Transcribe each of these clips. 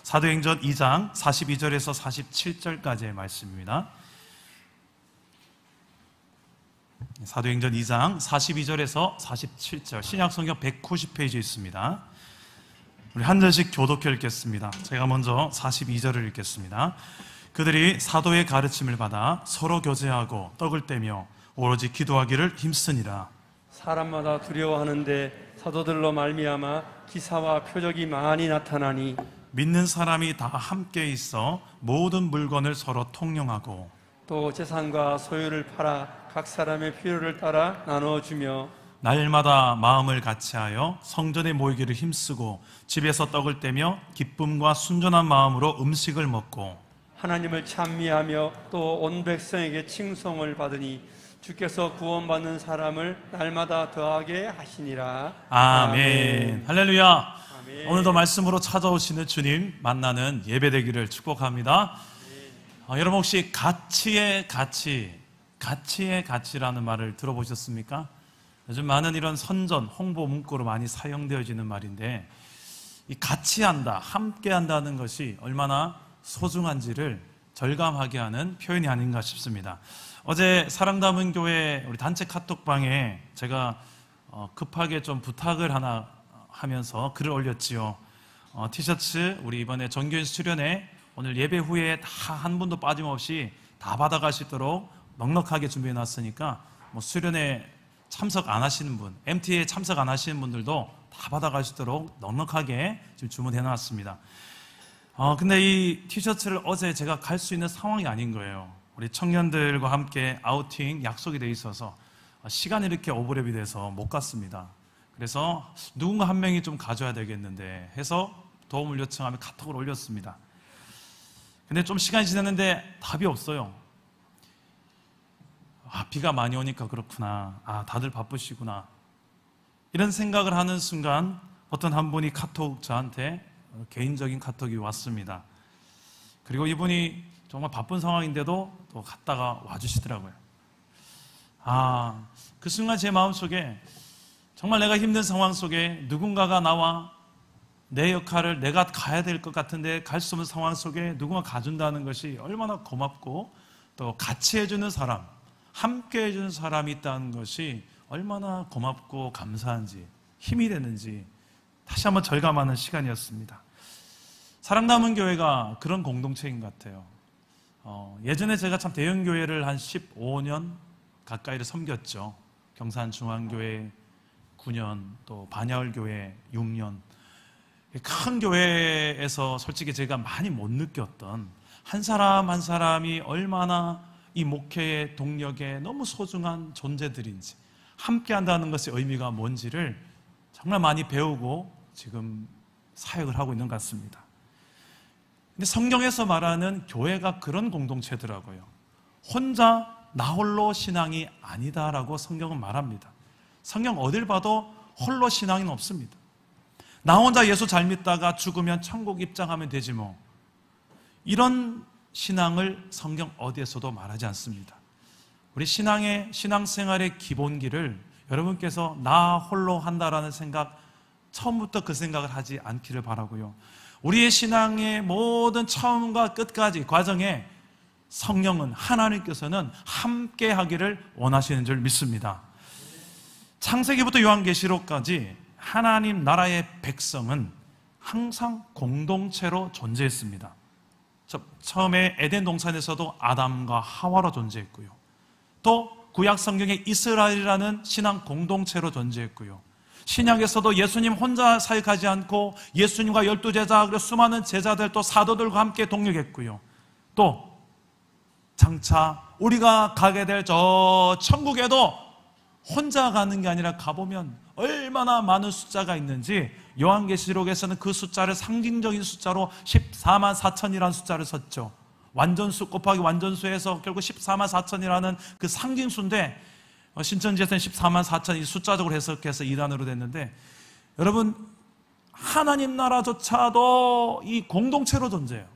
사도행전 2장 42절에서 47절까지의 말씀입니다. 사도행전 2장 42절에서 47절, 신약성경 190페이지에 있습니다. 우리 한 절씩 교독해 읽겠습니다. 제가 먼저 42절을 읽겠습니다. 그들이 사도의 가르침을 받아 서로 교제하고 떡을 떼며 오로지 기도하기를 힘쓰니라. 사람마다 두려워하는데 사도들로 말미암아 기사와 표적이 많이 나타나니 믿는 사람이 다 함께 있어 모든 물건을 서로 통용하고 또 재산과 소유를 팔아 각 사람의 필요를 따라 나누어주며 날마다 마음을 같이하여 성전에 모이기를 힘쓰고 집에서 떡을 떼며 기쁨과 순전한 마음으로 음식을 먹고 하나님을 찬미하며 또 온 백성에게 칭송을 받으니 주께서 구원받는 사람을 날마다 더하게 하시니라. 아멘. 할렐루야. 아멘. 오늘도 말씀으로 찾아오시는 주님 만나는 예배되기를 축복합니다. 여러분 혹시 가치의 가치라는 말을 들어보셨습니까? 요즘 많은 이런 선전, 홍보 문구로 많이 사용되어지는 말인데, 이 같이 한다, 함께 한다는 것이 얼마나 소중한지를 절감하게 하는 표현이 아닌가 싶습니다. 어제 사랑담은 교회 우리 단체 카톡방에 제가 급하게 좀 부탁을 하나 하면서 글을 올렸지요. 티셔츠 우리 이번에 정교인 수련회 오늘 예배 후에 다 한 분도 빠짐없이 다 받아갈 수 있도록 넉넉하게 준비해 놨으니까 뭐 수련회 참석 안 하시는 분, MT에 참석 안 하시는 분들도 다 받아갈 수 있도록 넉넉하게 지금 주문해 놨습니다. 근데 이 티셔츠를 어제 제가 갈 수 있는 상황이 아닌 거예요. 우리 청년들과 함께 아우팅 약속이 돼 있어서 시간이 이렇게 오버랩이 돼서 못 갔습니다. 그래서 누군가 한 명이 좀 가져야 되겠는데 해서 도움을 요청하며 카톡을 올렸습니다. 근데 좀 시간이 지났는데 답이 없어요. 비가 많이 오니까 그렇구나. 다들 바쁘시구나. 이런 생각을 하는 순간 어떤 한 분이 카톡 저한테 개인적인 카톡이 왔습니다. 그리고 이분이 정말 바쁜 상황인데도 또 갔다가 와주시더라고요. 그 순간 제 마음속에 정말 내가 힘든 상황 속에 누군가가 나와 내 역할을 내가 가야 될 것 같은데 갈 수 없는 상황 속에 누군가 가준다는 것이 얼마나 고맙고 또 같이 해주는 사람, 함께 해주는 사람이 있다는 것이 얼마나 고맙고 감사한지, 힘이 되는지 다시 한번 절감하는 시간이었습니다. 사랑남은 교회가 그런 공동체인 것 같아요. 예전에 제가 참 대형교회를 한 15년 가까이를 섬겼죠. 경산중앙교회 9년, 또 반야울교회 6년. 큰 교회에서 솔직히 제가 많이 못 느꼈던 한 사람 한 사람이 얼마나 이 목회의 동력에 너무 소중한 존재들인지, 함께 한다는 것의 의미가 뭔지를 정말 많이 배우고 지금 사역을 하고 있는 것 같습니다. 근데 성경에서 말하는 교회가 그런 공동체더라고요. 혼자 나 홀로 신앙이 아니다라고 성경은 말합니다. 성경 어딜 봐도 홀로 신앙은 없습니다. 나 혼자 예수 잘 믿다가 죽으면 천국 입장하면 되지 뭐. 이런 신앙을 성경 어디에서도 말하지 않습니다. 우리 신앙생활의 기본기를 여러분께서 나 홀로 한다라는 생각, 처음부터 그 생각을 하지 않기를 바라고요. 우리의 신앙의 모든 처음과 끝까지 과정에 성령은, 하나님께서는 함께 하기를 원하시는 줄 믿습니다. 창세기부터 요한계시록까지 하나님 나라의 백성은 항상 공동체로 존재했습니다. 처음에 에덴 동산에서도 아담과 하와로 존재했고요. 또 구약 성경에 이스라엘이라는 신앙 공동체로 존재했고요. 신약에서도 예수님 혼자 사역하지 않고 예수님과 12제자, 그리고 수많은 제자들, 또 사도들과 함께 동력했고요. 또 장차 우리가 가게 될 저 천국에도 혼자 가는 게 아니라 가보면 얼마나 많은 숫자가 있는지 요한계시록에서는 그 숫자를 상징적인 숫자로 14만 4천이라는 숫자를 썼죠. 완전수 곱하기 완전수에서 결국 14만 4천이라는 그 상징수인데, 신천지에서는 14만 4천이 숫자적으로 해석해서 2단으로 됐는데, 여러분 하나님 나라조차도 이 공동체로 존재해요.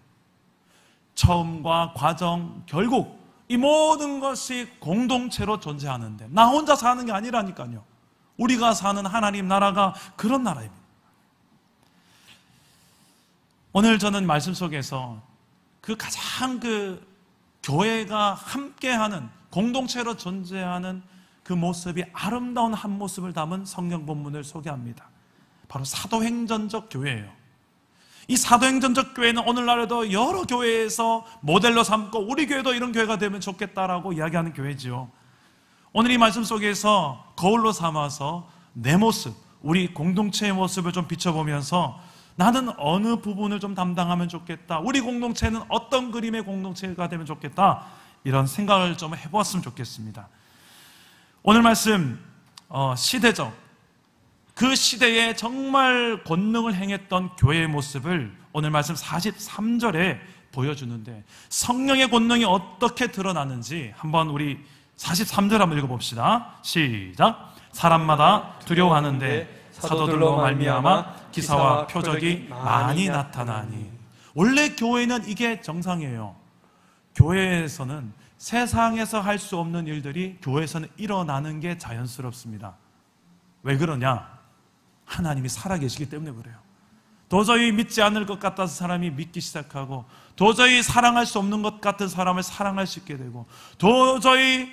처음과 과정, 결국 이 모든 것이 공동체로 존재하는데 나 혼자 사는 게 아니라니까요. 우리가 사는 하나님 나라가 그런 나라입니다. 오늘 저는 말씀 속에서 그 가장 교회가 함께하는, 공동체로 존재하는 그 모습이 아름다운 한 모습을 담은 성경 본문을 소개합니다. 바로 사도행전적 교회예요. 이 사도행전적 교회는 오늘날에도 여러 교회에서 모델로 삼고 우리 교회도 이런 교회가 되면 좋겠다라고 이야기하는 교회지요. 오늘 이 말씀 속에서 거울로 삼아서 내 모습, 우리 공동체의 모습을 좀 비춰보면서 나는 어느 부분을 좀 담당하면 좋겠다, 우리 공동체는 어떤 그림의 공동체가 되면 좋겠다, 이런 생각을 좀 해보았으면 좋겠습니다. 오늘 말씀 시대적, 그 시대에 정말 권능을 행했던 교회의 모습을 오늘 말씀 43절에 보여주는데, 성령의 권능이 어떻게 드러나는지 한번 우리 43절 한번 읽어봅시다. 시작. 사람마다 두려워하는데 사도들로 말미암아 기사와 표적이 많이 나타나니. 원래 교회는 이게 정상이에요. 교회에서는 세상에서 할 수 없는 일들이 교회에서는 일어나는 게 자연스럽습니다. 왜 그러냐? 하나님이 살아계시기 때문에 그래요. 도저히 믿지 않을 것 같아서 사람이 믿기 시작하고, 도저히 사랑할 수 없는 것 같은 사람을 사랑할 수 있게 되고, 도저히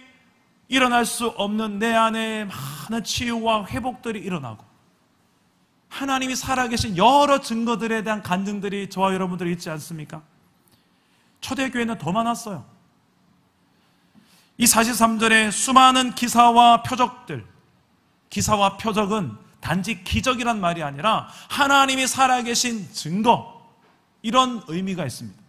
일어날 수 없는 내 안에 많은 치유와 회복들이 일어나고, 하나님이 살아계신 여러 증거들에 대한 간증들이 저와 여러분들이 있지 않습니까? 초대교회는 더 많았어요. 이 43절에 수많은 기사와 표적들, 기사와 표적은 단지 기적이란 말이 아니라 하나님이 살아계신 증거, 이런 의미가 있습니다.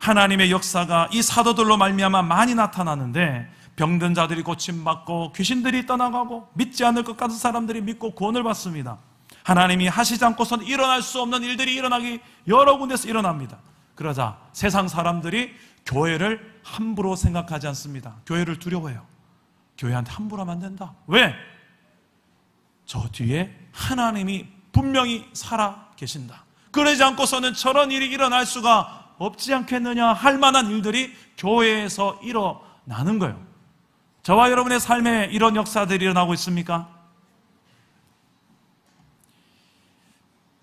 하나님의 역사가 이 사도들로 말미암아 많이 나타나는데, 병든 자들이 고침받고 귀신들이 떠나가고 믿지 않을 것 같은 사람들이 믿고 구원을 받습니다. 하나님이 하시지 않고서는 일어날 수 없는 일들이 일어나기 여러 군데서 일어납니다. 그러자 세상 사람들이 교회를 함부로 생각하지 않습니다. 교회를 두려워해요. 교회한테 함부로 하면 안 된다. 왜? 저 뒤에 하나님이 분명히 살아 계신다. 그러지 않고서는 저런 일이 일어날 수가 없지 않겠느냐 할 만한 일들이 교회에서 일어나는 거예요. 저와 여러분의 삶에 이런 역사들이 일어나고 있습니까?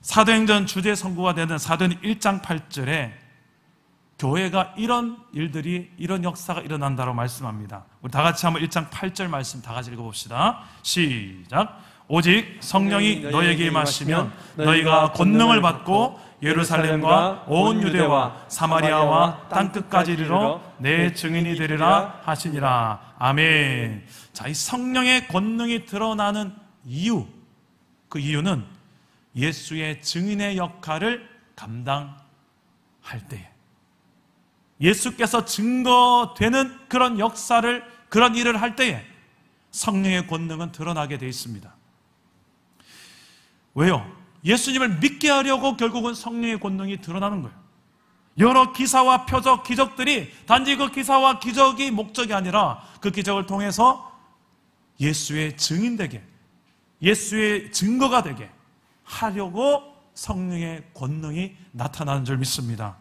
사도행전 주제 선고가 되는 사도행전 1장 8절에 교회가 이런 일들이, 이런 역사가 일어난다고 말씀합니다. 우리 다 같이 한번 1장 8절 말씀 다 같이 읽어봅시다. 시작. 오직 성령이 너에게 임하시면 너희가 권능을 받고 예루살렘과 온 유대와 사마리아와 땅끝까지 이르러 내 증인이 되리라 하시니라. 아멘. 자, 이 성령의 권능이 드러나는 이유, 그 이유는 예수의 증인의 역할을 감당할 때에, 예수께서 증거되는 그런 역사를, 그런 일을 할 때에 성령의 권능은 드러나게 되어 있습니다. 왜요? 예수님을 믿게 하려고 결국은 성령의 권능이 드러나는 거예요. 여러 기사와 표적, 기적들이 단지 그 기사와 기적이 목적이 아니라 그 기적을 통해서 예수의 증인되게, 예수의 증거가 되게 하려고 성령의 권능이 나타나는 줄 믿습니다.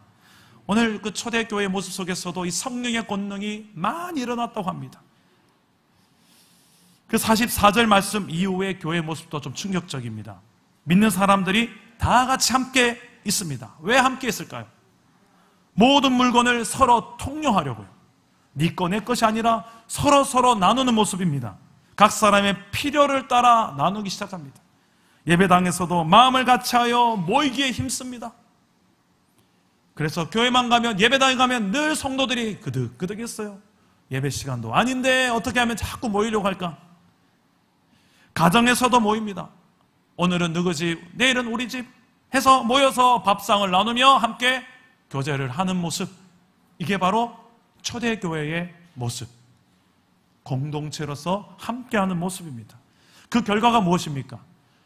오늘 그 초대교회의 모습 속에서도 이 성령의 권능이 많이 일어났다고 합니다. 그 44절 말씀 이후의 교회의 모습도 좀 충격적입니다. 믿는 사람들이 다 같이 함께 있습니다. 왜 함께 있을까요? 모든 물건을 서로 통용하려고요. 네 거 내 것이 아니라 서로 나누는 모습입니다. 각 사람의 필요를 따라 나누기 시작합니다. 예배당에서도 마음을 같이하여 모이기에 힘씁니다. 그래서 교회만 가면, 예배당에 가면 늘 성도들이 그득그득했어요. 예배 시간도 아닌데 어떻게 하면 자꾸 모이려고 할까? 가정에서도 모입니다. 오늘은 누구 집, 내일은 우리 집 해서 모여서 밥상을 나누며 함께 교제를 하는 모습, 이게 바로 초대교회의 모습, 공동체로서 함께하는 모습입니다. 그 결과가 무엇입니까?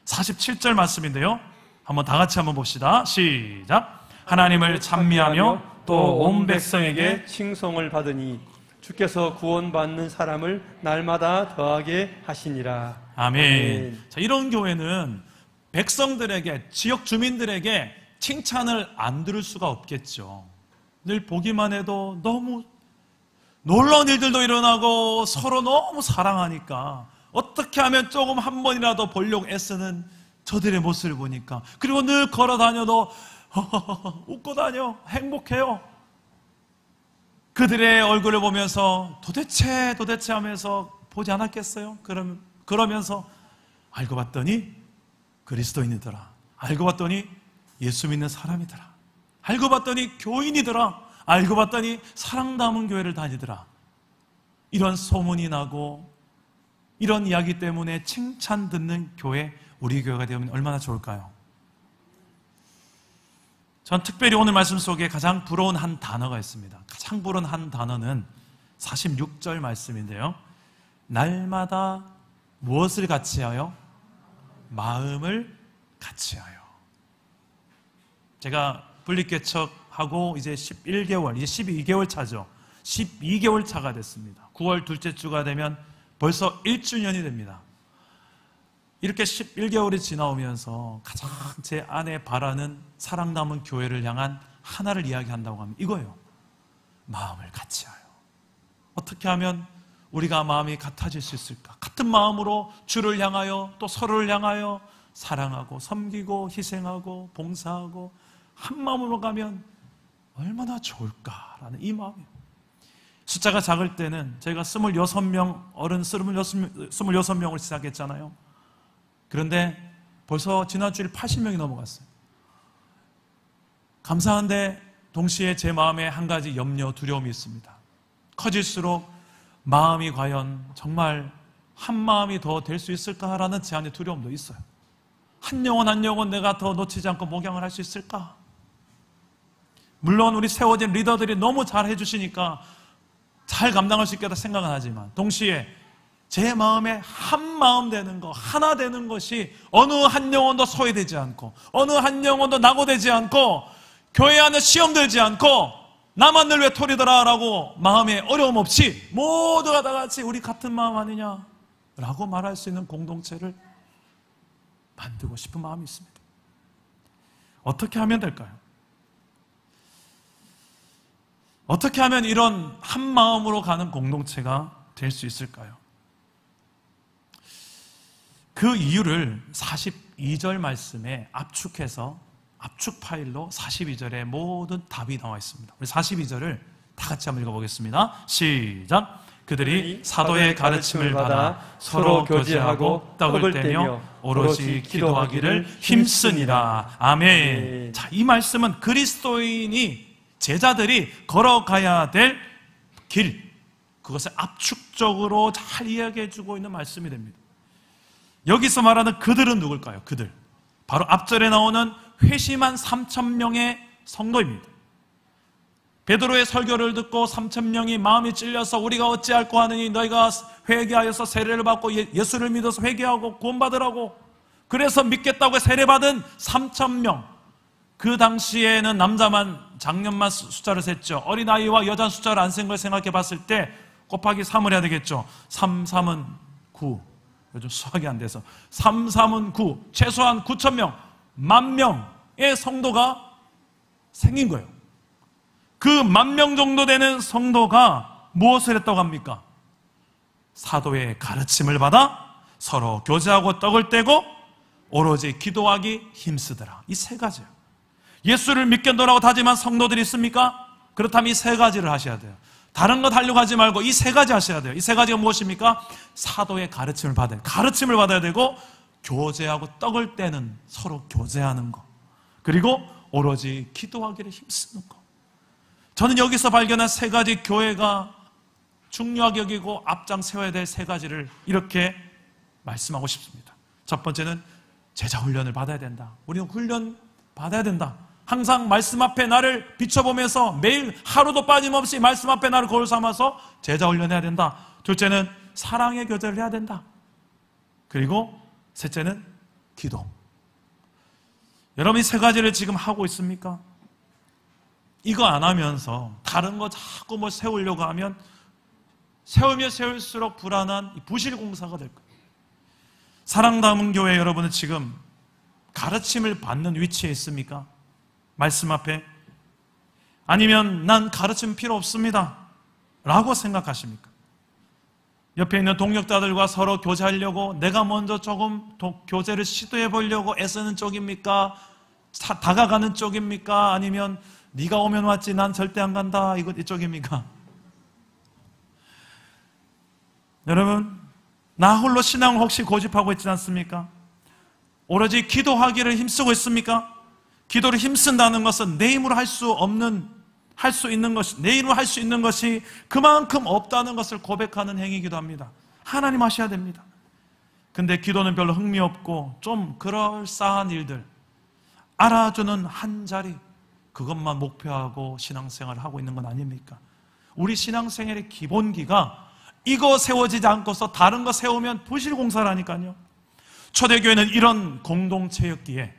47절 말씀인데요, 한번 다 같이 한번 봅시다. 시작. 하나님을 찬미하며 또 온 백성에게 칭송을 받으니 주께서 구원받는 사람을 날마다 더하게 하시니라. 아멘. 자, 이런 교회는 백성들에게, 지역 주민들에게 칭찬을 안 들을 수가 없겠죠. 늘 보기만 해도 너무 놀라운 일들도 일어나고 서로 너무 사랑하니까 어떻게 하면 조금 한 번이라도 보려고 애쓰는 저들의 모습을 보니까. 그리고 늘 걸어 다녀도 웃고 다녀. 행복해요. 그들의 얼굴을 보면서 도대체 하면서 보지 않았겠어요? 그러면서 알고 봤더니 그리스도인이더라. 알고 봤더니 예수 믿는 사람이더라. 알고 봤더니 교인이더라. 알고 봤더니 사랑 담은 교회를 다니더라. 이런 소문이 나고 이런 이야기 때문에 칭찬 듣는 교회, 우리 교회가 되면 얼마나 좋을까요? 전 특별히 오늘 말씀 속에 가장 부러운 한 단어가 있습니다. 가장 부러운 한 단어는 46절 말씀인데요. 날마다 무엇을 같이하여? 마음을 같이하여. 제가 분립개척하고 이제 11개월, 이제 12개월 차죠. 12개월 차가 됐습니다. 9월 둘째 주가 되면 벌써 1주년이 됩니다. 이렇게 11개월이 지나오면서 가장 제 안에 바라는 사랑 담은 교회를 향한 하나를 이야기한다고 하면 이거예요. 마음을 같이하여. 어떻게 하면 우리가 마음이 같아질 수 있을까? 같은 마음으로 주를 향하여 또 서로를 향하여 사랑하고 섬기고 희생하고 봉사하고 한 마음으로 가면 얼마나 좋을까라는 이 마음이에요. 숫자가 작을 때는 저희가 26명, 어른 26명을 시작했잖아요. 그런데 벌써 지난 주일 80명이 넘어갔어요. 감사한데 동시에 제 마음에 한 가지 염려, 두려움이 있습니다. 커질수록 마음이 과연 정말 한 마음이 더 될 수 있을까라는 제 안에 두려움도 있어요. 한 영혼 한 영혼 내가 더 놓치지 않고 목양을 할 수 있을까? 물론 우리 세워진 리더들이 너무 잘 해주시니까 잘 감당할 수 있겠다 생각은 하지만 동시에 제 마음에 한 마음 되는 거, 하나 되는 것이 어느 한 영혼도 소외되지 않고 어느 한 영혼도 낙오되지 않고 교회 안에 시험 들지 않고 나만 늘 외톨이더라 라고 마음에 어려움 없이 모두가 다 같이 우리 같은 마음 아니냐 라고 말할 수 있는 공동체를 만들고 싶은 마음이 있습니다. 어떻게 하면 될까요? 어떻게 하면 이런 한 마음으로 가는 공동체가 될 수 있을까요? 그 이유를 42절 말씀에 압축해서 압축 파일로 42절에 모든 답이 나와 있습니다. 우리 42절을 다 같이 한번 읽어보겠습니다. 시작! 그들이 사도의 가르침을 받아 서로 교제하고 떡을 떼며 오롯이 기도하기를 힘쓰니라. 아멘. 자, 이 말씀은 그리스도인이 제자들이 걸어가야 될 길, 그것을 압축적으로 잘 이야기해주고 있는 말씀이 됩니다. 여기서 말하는 그들은 누굴까요? 그들, 바로 앞절에 나오는 회심한 3,000명의 성도입니다. 베드로의 설교를 듣고 3,000명이 마음이 찔려서 우리가 어찌할꼬 하느니 너희가 회개하여서 세례를 받고 예수를 믿어서 회개하고 구원받으라고, 그래서 믿겠다고 세례받은 3,000명. 그 당시에는 남자만, 장년만 숫자를 셌죠. 어린아이와 여자 숫자를 안 센 걸 생각해 봤을 때 곱하기 3을 해야 되겠죠. 3, 3은 9. 요즘 수학이 안 돼서 3, 3은 9. 최소한 9,000명, 10,000명의 성도가 생긴 거예요. 그 10,000명 정도 되는 성도가 무엇을 했다고 합니까? 사도의 가르침을 받아 서로 교제하고 떡을 떼고 오로지 기도하기 힘쓰더라. 이 세 가지예요. 예수를 믿겠노라고 다짐한 성도들이 있습니까? 그렇다면 이 세 가지를 하셔야 돼요. 다른 것 하려고 하지 말고 이 세 가지 하셔야 돼요. 이 세 가지가 무엇입니까? 사도의 가르침을 받아야 돼요. 가르침을 받아야 되고 교제하고 떡을 떼는, 서로 교제하는 것, 그리고 오로지 기도하기를 힘쓰는 것. 저는 여기서 발견한 세 가지, 교회가 중요하게 여기고 앞장 세워야 될 세 가지를 이렇게 말씀하고 싶습니다. 첫 번째는 제자 훈련을 받아야 된다. 우리는 훈련 받아야 된다. 항상 말씀 앞에 나를 비춰보면서 매일 하루도 빠짐없이 말씀 앞에 나를 거울 삼아서 제자 훈련해야 된다. 둘째는 사랑의 교제를 해야 된다. 그리고 셋째는 기도. 여러분이 세 가지를 지금 하고 있습니까? 이거 안 하면서 다른 거 자꾸 뭐 세우려고 하면 세우면 세울수록 불안한 부실 공사가 될 거예요. 사랑 담은 교회 여러분은 지금 가르침을 받는 위치에 있습니까? 말씀 앞에? 아니면 난 가르침 필요 없습니다 라고 생각하십니까? 옆에 있는 동력자들과 서로 교제하려고 내가 먼저 조금 교제를 시도해 보려고 애쓰는 쪽입니까? 다가가는 쪽입니까? 아니면 네가 오면 왔지 난 절대 안 간다 이쪽입니까? 여러분, 나 홀로 신앙을 혹시 고집하고 있지 않습니까? 오로지 기도하기를 힘쓰고 있습니까? 기도를 힘쓴다는 것은 내 힘으로 할 수 있는 것이, 내 힘으로 할 수 있는 것이 그만큼 없다는 것을 고백하는 행위이기도 합니다. 하나님 하셔야 됩니다. 근데 기도는 별로 흥미없고 좀 그럴싸한 일들, 알아주는 한 자리, 그것만 목표하고 신앙생활을 하고 있는 건 아닙니까? 우리 신앙생활의 기본기가 이거 세워지지 않고서 다른 거 세우면 부실공사라니까요. 초대교회는 이런 공동체였기에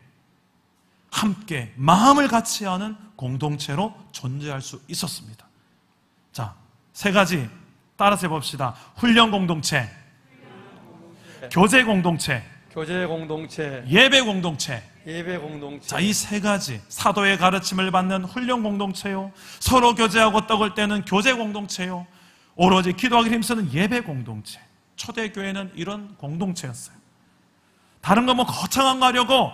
함께 마음을 같이 하는 공동체로 존재할 수 있었습니다. 자, 세 가지 따라서 해봅시다. 훈련 공동체, 교제 공동체, 교제 공동체, 예배 공동체. 예배 공동체. 자, 이 세 가지 사도의 가르침을 받는 훈련 공동체요, 서로 교제하고 떡을 떼는 교제 공동체요, 오로지 기도하기를 힘쓰는 예배 공동체. 초대교회는 이런 공동체였어요. 다른 거 뭐 거창한 거 하려고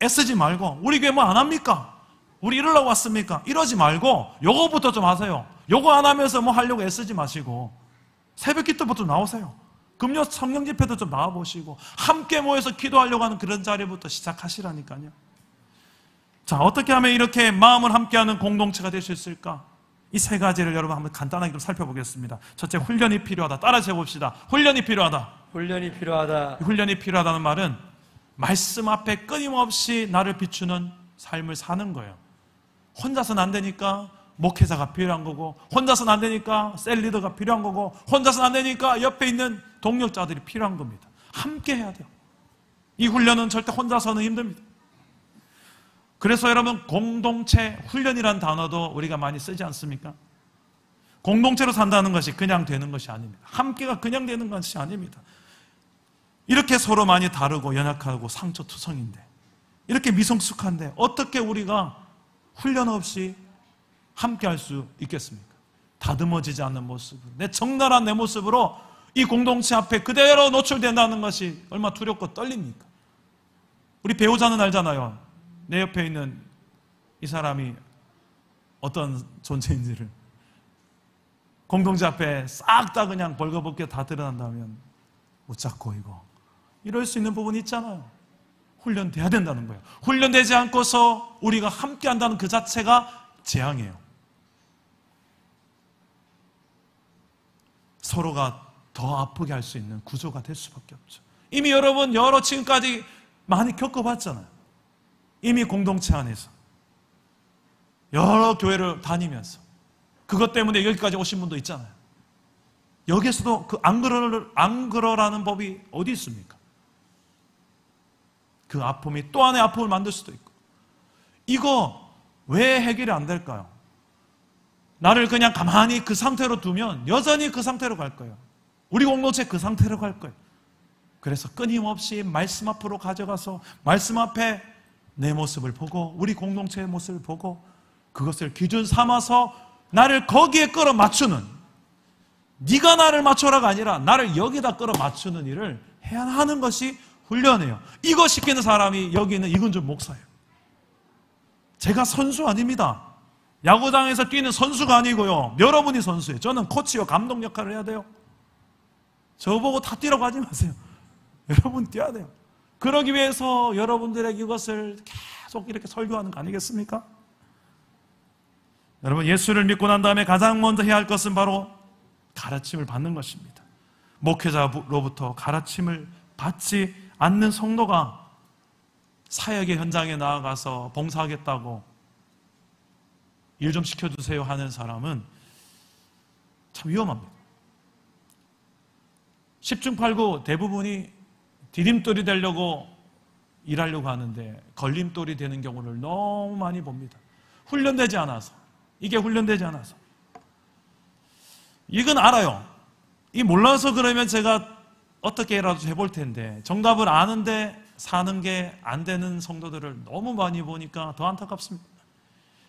애쓰지 말고, 우리 교회 뭐 안 합니까? 우리 이러려고 왔습니까? 이러지 말고 요거부터 좀 하세요. 요거 안 하면서 뭐 하려고 애쓰지 마시고 새벽 기도부터 나오세요. 금요 성령 집회도 좀 나와보시고 함께 모여서 기도하려고 하는 그런 자리부터 시작하시라니까요. 자, 어떻게 하면 이렇게 마음을 함께하는 공동체가 될 수 있을까? 이 세 가지를 여러분 한번 간단하게 좀 살펴보겠습니다. 첫째, 훈련이 필요하다. 따라서 해봅시다. 훈련이 필요하다. 훈련이 필요하다. 훈련이 필요하다는 말은 말씀 앞에 끊임없이 나를 비추는 삶을 사는 거예요. 혼자서는 안 되니까 목회자가 필요한 거고, 혼자서는 안 되니까 셀리더가 필요한 거고, 혼자서는 안 되니까 옆에 있는 동력자들이 필요한 겁니다. 함께 해야 돼요. 이 훈련은 절대 혼자서는 힘듭니다. 그래서 여러분, 공동체 훈련이라는 단어도 우리가 많이 쓰지 않습니까? 공동체로 산다는 것이 그냥 되는 것이 아닙니다. 함께가 그냥 되는 것이 아닙니다. 이렇게 서로 많이 다르고 연약하고 상처투성인데, 이렇게 미성숙한데 어떻게 우리가 훈련 없이 함께 할 수 있겠습니까? 다듬어지지 않는 모습으로, 내 적나라한 내 모습으로 이 공동체 앞에 그대로 노출된다는 것이 얼마나 두렵고 떨립니까? 우리 배우자는 알잖아요. 내 옆에 있는 이 사람이 어떤 존재인지를. 공동체 앞에 싹 다 그냥 벌거벗게 다 드러난다면 웃자고 이거 이럴 수 있는 부분이 있잖아요. 훈련돼야 된다는 거예요. 훈련되지 않고서 우리가 함께 한다는 그 자체가 재앙이에요. 서로가 더 아프게 할 수 있는 구조가 될 수밖에 없죠. 이미 여러분 지금까지 많이 겪어봤잖아요. 이미 공동체 안에서 여러 교회를 다니면서 그것 때문에 여기까지 오신 분도 있잖아요. 여기에서도 그 안 그러라는 법이 어디 있습니까? 그 아픔이 또 하나의 아픔을 만들 수도 있고. 이거 왜 해결이 안 될까요? 나를 그냥 가만히 그 상태로 두면 여전히 그 상태로 갈 거예요. 우리 공동체 그 상태로 갈 거예요. 그래서 끊임없이 말씀 앞으로 가져가서 말씀 앞에 내 모습을 보고 우리 공동체의 모습을 보고 그것을 기준 삼아서 나를 거기에 끌어맞추는, 네가 나를 맞춰라가 아니라 나를 여기다 끌어맞추는 일을 해야 하는 것이 훈련이에요. 이거 시키는 사람이 여기 있는 이근준 목사예요. 제가 선수 아닙니다. 야구장에서 뛰는 선수가 아니고요. 여러분이 선수예요. 저는 코치요, 감독 역할을 해야 돼요. 저보고 다 뛰라고 하지 마세요. 여러분 뛰어야 돼요. 그러기 위해서 여러분들에게 이것을 계속 이렇게 설교하는 거 아니겠습니까? 여러분, 예수를 믿고 난 다음에 가장 먼저 해야 할 것은 바로 가르침을 받는 것입니다. 목회자로부터 가르침을 받지 않는 성도가 사역의 현장에 나아가서 봉사하겠다고 일 좀 시켜주세요 하는 사람은 참 위험합니다. 10중 8구 대부분이 디딤돌이 되려고 일하려고 하는데 걸림돌이 되는 경우를 너무 많이 봅니다. 훈련되지 않아서. 이게 훈련되지 않아서. 이건 알아요. 이 몰라서 그러면 제가 어떻게라도 해볼 텐데 정답을 아는데 사는 게 안 되는 성도들을 너무 많이 보니까 더 안타깝습니다.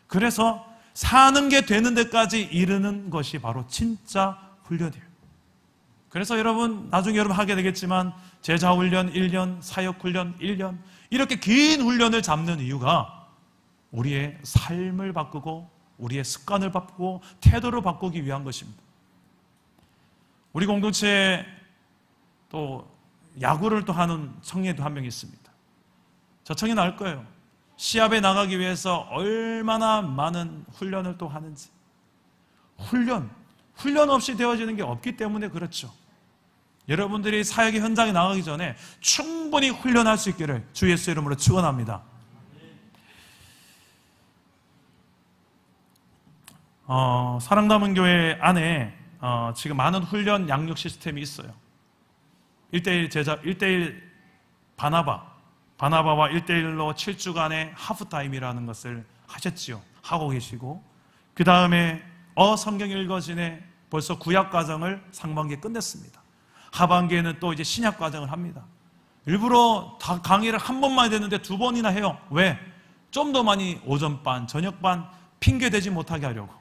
그래서 사는 게 되는 데까지 이르는 것이 바로 진짜 훈련이에요. 그래서 여러분, 나중에 여러분 하게 되겠지만 제자훈련 1년, 사역훈련 1년, 이렇게 긴 훈련을 잡는 이유가 우리의 삶을 바꾸고 우리의 습관을 바꾸고 태도를 바꾸기 위한 것입니다. 우리 공동체에 또 야구를 또 하는 청년도 한 명 있습니다. 저 청년 알 거예요. 시합에 나가기 위해서 얼마나 많은 훈련을 또 하는지. 훈련 없이 되어지는 게 없기 때문에 그렇죠. 여러분들이 사역의 현장에 나가기 전에 충분히 훈련할 수 있기를 주 예수 이름으로 축원합니다. 사랑남은 교회 안에 지금 많은 훈련 양육 시스템이 있어요. 1대1 제자, 1대1 바나바와 1대1로 7주간의 하프타임이라는 것을 하셨지요. 하고 계시고, 그 다음에 성경 읽어진에 벌써 구약 과정을 상반기에 끝냈습니다. 하반기에는 또 이제 신약 과정을 합니다. 일부러 다 강의를 한 번만 됐는데 2번이나 해요. 왜? 좀 더 많이 오전반, 저녁반 핑계대지 못하게 하려고.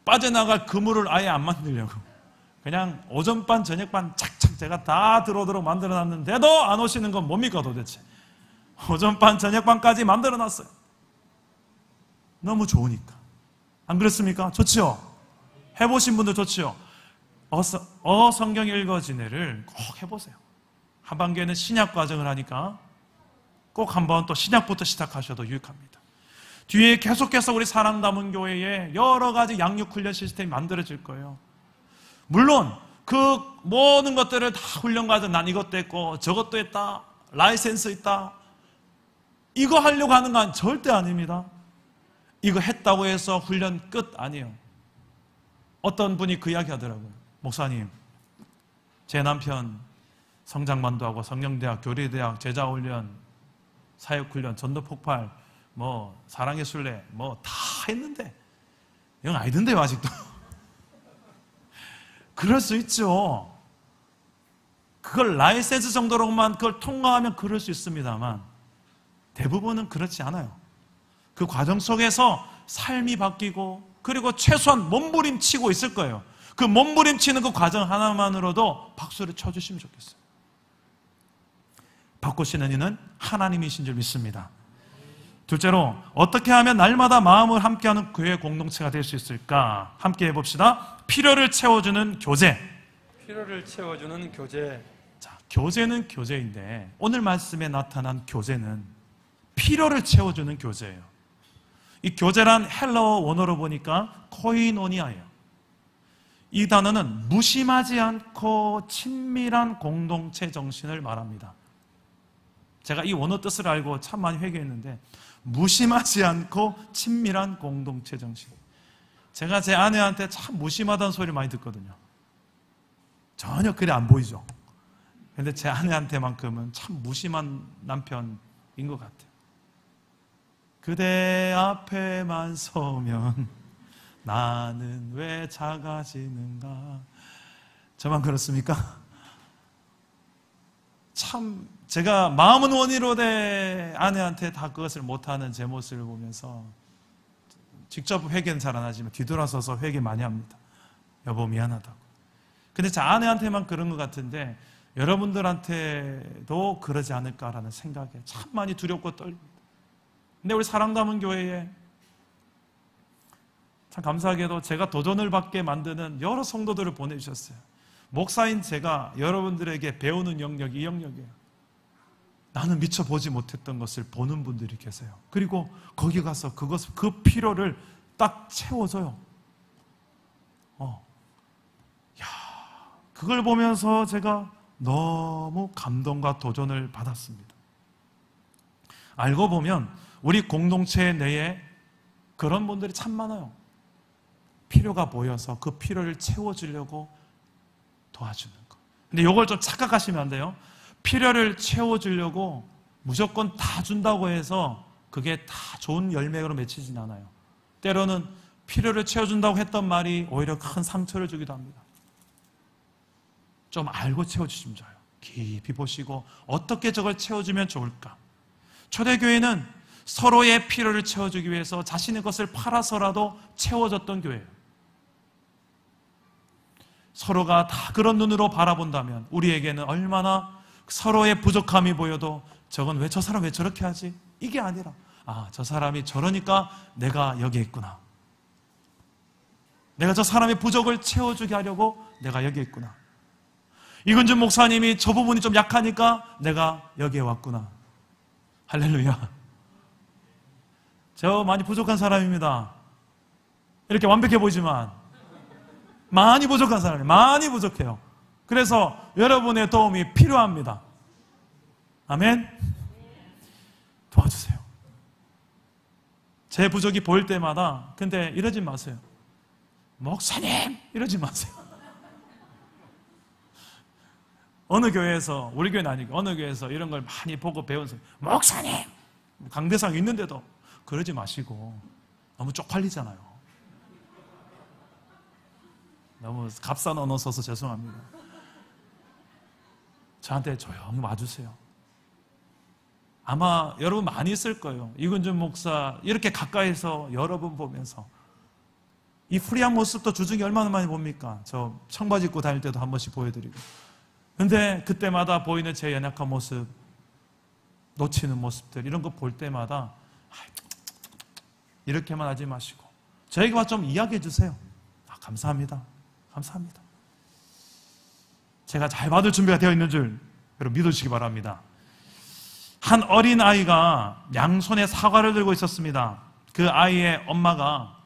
빠져나갈 그물을 아예 안 만들려고. 그냥 오전반, 저녁반 착착 제가 다 들어오도록 만들어놨는데도 안 오시는 건 뭡니까 도대체? 오전반, 저녁반까지 만들어놨어요. 너무 좋으니까. 안 그렇습니까? 좋지요? 해보신 분들 좋지요? 성경 읽어지네를 꼭 해보세요. 하반기에는 신약 과정을 하니까 꼭 한번 또 신약부터 시작하셔도 유익합니다. 뒤에 계속해서 우리 사랑 담은 교회에 여러 가지 양육 훈련 시스템이 만들어질 거예요. 물론 그 모든 것들을 다 훈련 과정, 난 이것도 했고 저것도 했다, 라이센스 있다, 이거 하려고 하는 건 절대 아닙니다. 이거 했다고 해서 훈련 끝 아니에요. 어떤 분이 그 이야기 하더라고요. 목사님, 제 남편 성장반도 하고 성령대학, 교리대학, 제자훈련, 사역훈련, 전도폭발, 사랑의 순례 다 했는데 영 아니던데요 아직도. 그럴 수 있죠. 그걸 라이센스 정도로만 그걸 통과하면 그럴 수 있습니다만 대부분은 그렇지 않아요. 그 과정 속에서 삶이 바뀌고, 그리고 최소한 몸부림치고 있을 거예요. 그 몸부림치는 그 과정 하나만으로도 박수를 쳐주시면 좋겠어요. 바꾸시는 이는 하나님이신 줄 믿습니다. 둘째로, 어떻게 하면 날마다 마음을 함께하는 교회 공동체가 될 수 있을까? 함께 해봅시다. 필요를 채워주는 교제. 필요를 채워주는 교제. 자, 교제는 교제인데 오늘 말씀에 나타난 교제는 필요를 채워주는 교제예요. 이 교제란 헬라어 원어로 보니까 코이노니아예요. 이 단어는 무심하지 않고 친밀한 공동체 정신을 말합니다. 제가 이 원어 뜻을 알고 참 많이 회개했는데, 무심하지 않고 친밀한 공동체 정신. 제가 제 아내한테 참 무심하다는 소리를 많이 듣거든요. 전혀 그래 안 보이죠. 근데 제 아내한테만큼은 참 무심한 남편인 것 같아요. 그대 앞에만 서면 나는 왜 작아지는가? 저만 그렇습니까? 참 제가 마음은 원이로되 아내한테 다 그것을 못하는 제 모습을 보면서 직접 회개는 잘 안 하지만 뒤돌아서서 회개 많이 합니다. 여보 미안하다고. 근데 제 아내한테만 그런 것 같은데 여러분들한테도 그러지 않을까라는 생각에 참 많이 두렵고 떨립니다. 근데 우리 사랑 담은 교회에 참 감사하게도 제가 도전을 받게 만드는 여러 성도들을 보내주셨어요. 목사인 제가 여러분들에게 배우는 영역이 이 영역이에요. 나는 미처 보지 못했던 것을 보는 분들이 계세요. 그리고 거기 가서 그 필요를 딱 채워줘요. 그걸 보면서 제가 너무 감동과 도전을 받았습니다. 알고 보면 우리 공동체 내에 그런 분들이 참 많아요. 필요가 보여서 그 필요를 채워주려고 도와주는 거. 근데 이걸 좀 착각하시면 안 돼요. 필요를 채워주려고 무조건 다 준다고 해서 그게 다 좋은 열매로 맺히진 않아요. 때로는 필요를 채워준다고 했던 말이 오히려 큰 상처를 주기도 합니다. 좀 알고 채워주시면 좋아요. 깊이 보시고 어떻게 저걸 채워주면 좋을까? 초대교회는 서로의 필요를 채워주기 위해서 자신의 것을 팔아서라도 채워줬던 교회예요. 서로가 다 그런 눈으로 바라본다면 우리에게는 얼마나 서로의 부족함이 보여도 저건 왜 저 사람 왜 저렇게 하지? 이게 아니라 저 사람이 저러니까 내가 여기 있구나. 내가 저 사람의 부족을 채워주게 하려고 내가 여기 있구나. 이근준 목사님이 저 부분이 좀 약하니까 내가 여기에 왔구나. 할렐루야. 저 많이 부족한 사람입니다. 이렇게 완벽해 보이지만 많이 부족한 사람이에요. 많이 부족해요. 그래서 여러분의 도움이 필요합니다. 아멘. 도와주세요. 제 부족이 보일 때마다 근데 이러지 마세요. 목사님 이러지 마세요. 어느 교회에서, 우리 교회는 아니고 어느 교회에서 이런 걸 많이 보고 배운서 목사님 강대상 있는데도 그러지 마시고. 너무 쪽팔리잖아요. 너무 값싼 언어 써서 죄송합니다. 저한테 조용히 와주세요. 아마 여러분 많이 있을 거예요. 이근준 목사 이렇게 가까이서 여러 분 보면서 이 프리한 모습도 주중에 얼마나 많이 봅니까? 저 청바지 입고 다닐 때도 한 번씩 보여드리고. 근데 그때마다 보이는 제 연약한 모습, 놓치는 모습들 이런 거 볼 때마다 이렇게만 하지 마시고 저에게만 좀 이야기해 주세요. 감사합니다. 감사합니다. 제가 잘 받을 준비가 되어 있는 줄 여러분 믿으시기 바랍니다. 한 어린아이가 양손에 사과를 들고 있었습니다. 그 아이의 엄마가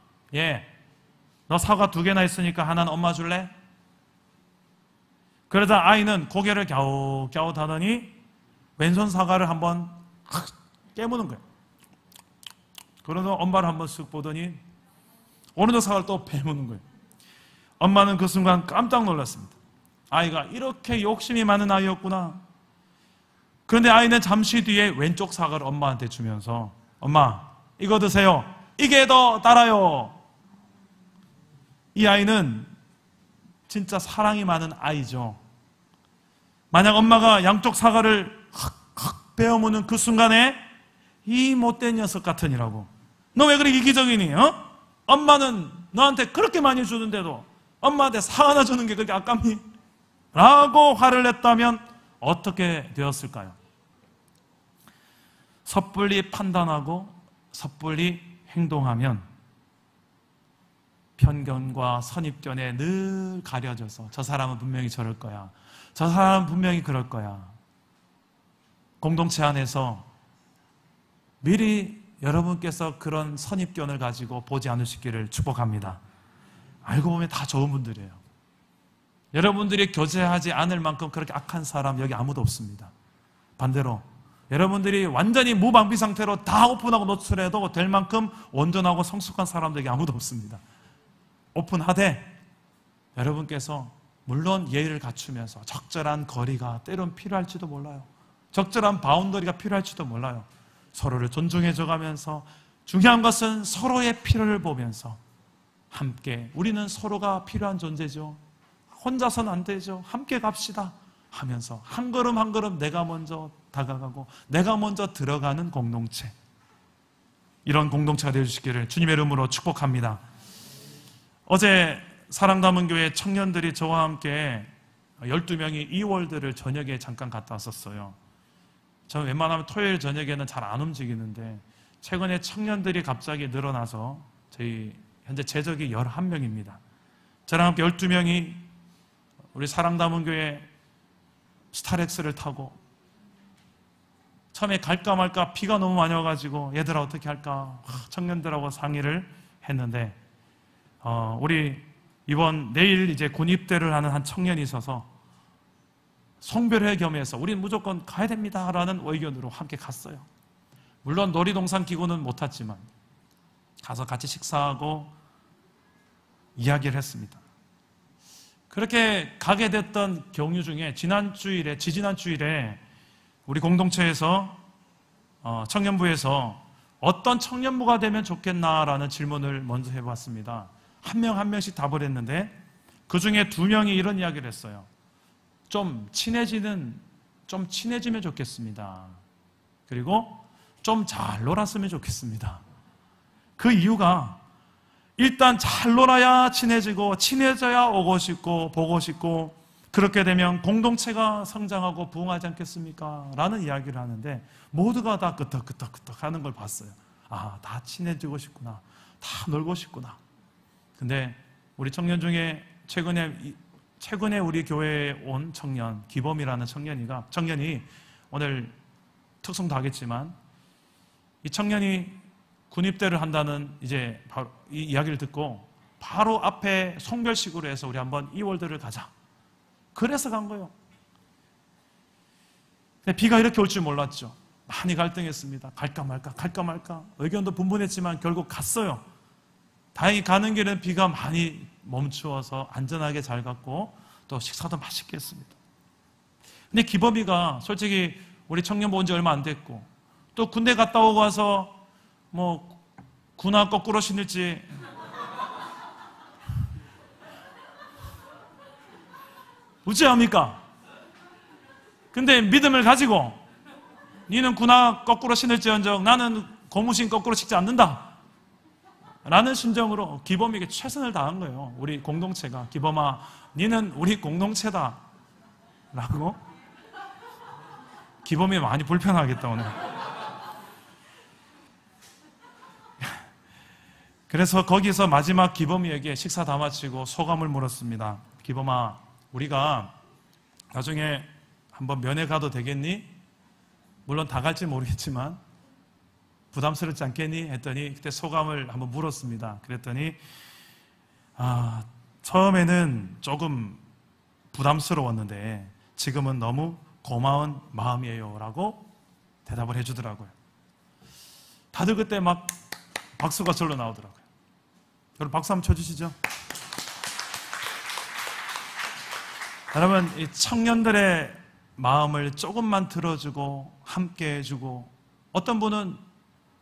너 사과 2개나 있으니까 하나는 엄마 줄래? 그러다 아이는 고개를 갸웃갸웃 하더니 왼손 사과를 한번 깨무는 거예요. 그러다 엄마를 한번 쓱 보더니 오른쪽 사과를 또 베무는 거예요. 엄마는 그 순간 깜짝 놀랐습니다. 아이가 이렇게 욕심이 많은 아이였구나. 그런데 아이는 잠시 뒤에 왼쪽 사과를 엄마한테 주면서 엄마 이거 드세요. 이게 더 달아요. 이 아이는 진짜 사랑이 많은 아이죠. 만약 엄마가 양쪽 사과를 확 베어무는 그 순간에 이 못된 녀석 같으니라고 너 왜 그렇게 이기적이니? 엄마는 너한테 그렇게 많이 주는데도 엄마한테 사과 하나 주는 게 그렇게 아깝니? 라고 화를 냈다면 어떻게 되었을까요? 섣불리 판단하고 섣불리 행동하면 편견과 선입견에 늘 가려져서 저 사람은 분명히 저럴 거야. 저 사람은 분명히 그럴 거야. 공동체 안에서 미리 여러분께서 그런 선입견을 가지고 보지 않으시기를 축복합니다. 알고 보면 다 좋은 분들이에요. 여러분들이 교제하지 않을 만큼 그렇게 악한 사람 여기 아무도 없습니다. 반대로 여러분들이 완전히 무방비 상태로 다 오픈하고 노출해도 될 만큼 온전하고 성숙한 사람들이 아무도 없습니다. 오픈하되 여러분께서 물론 예의를 갖추면서 적절한 거리가 때론 필요할지도 몰라요. 적절한 바운더리가 필요할지도 몰라요. 서로를 존중해줘 가면서 중요한 것은 서로의 필요를 보면서 함께 우리는 서로가 필요한 존재죠. 혼자서는 안 되죠. 함께 갑시다 하면서 한 걸음 한 걸음 내가 먼저 다가가고 내가 먼저 들어가는 공동체, 이런 공동체가 되어주시기를 주님의 이름으로 축복합니다. 어제 사랑담은교회 청년들이 저와 함께 12명이 이월드를 저녁에 잠깐 갔다 왔었어요. 저는 웬만하면 토요일 저녁에는 잘 안 움직이는데 최근에 청년들이 갑자기 늘어나서 저희 현재 제적이 11명입니다. 저랑 함께 12명이 우리 사랑담은교회 스타렉스를 타고 처음에 갈까 말까 비가 너무 많이 와가지고 얘들아 어떻게 할까 청년들하고 상의를 했는데 우리 이번 내일 이제 군 입대를 하는 한 청년이 있어서 송별회 겸해서 우리는 무조건 가야 됩니다라는 의견으로 함께 갔어요. 물론 놀이동산 기구는 못 탔지만 가서 같이 식사하고 이야기를 했습니다. 그렇게 가게 됐던 경유 중에 지지난 주일에 우리 공동체에서 청년부에서 어떤 청년부가 되면 좋겠나라는 질문을 먼저 해봤습니다. 한 명 한 명씩 답을 했는데 그 중에 2명이 이런 이야기를 했어요. 좀 친해지면 좋겠습니다. 그리고 좀 잘 놀았으면 좋겠습니다. 그 이유가 일단 잘 놀아야 친해지고 친해져야 오고 싶고 보고 싶고 그렇게 되면 공동체가 성장하고 부흥하지 않겠습니까? 라는 이야기를 하는데 모두가 다 끄떡끄떡끄떡 하는 걸 봤어요. 아, 다 친해지고 싶구나. 다 놀고 싶구나. 근데 우리 청년 중에 최근에 우리 교회에 온 청년, 기범이라는 청년이 오늘 특송도 하겠지만 이 청년이 군입대를 한다는 이제 바로 이 이야기를 듣고 바로 앞에 송별식으로 해서 우리 한번 이월드를 가자. 그래서 간 거예요. 근데 비가 이렇게 올 줄 몰랐죠. 많이 갈등했습니다. 갈까 말까 의견도 분분했지만 결국 갔어요. 다행히 가는 길은 비가 많이 멈추어서 안전하게 잘 갔고 또 식사도 맛있게 했습니다. 근데 기범이가 솔직히 우리 청년 본 지 얼마 안 됐고 또 군대 갔다 오고 와서 뭐 군화 거꾸로 신을지 어찌합니까? 근데 믿음을 가지고 니는 군화 거꾸로 신을지언정 나는 고무신 거꾸로 신지 않는다 라는 심정으로 기범에게 최선을 다한 거예요. 우리 공동체가 기범아 니는 우리 공동체다 라고. 기범이 많이 불편하겠다 오늘. 그래서 거기서 마지막 기범이에게 식사 다 마치고 소감을 물었습니다. 기범아, 우리가 나중에 한번 면회 가도 되겠니? 물론 다 갈지 모르겠지만 부담스럽지 않겠니? 했더니 그때 소감을 한번 물었습니다. 그랬더니 처음에는 조금 부담스러웠는데 지금은 너무 고마운 마음이에요 라고 대답을 해주더라고요. 다들 그때 막 박수가 절로 나오더라고요. 여러분 박수 한번 쳐주시죠. 여러분 이 청년들의 마음을 조금만 들어주고 함께 해주고 어떤 분은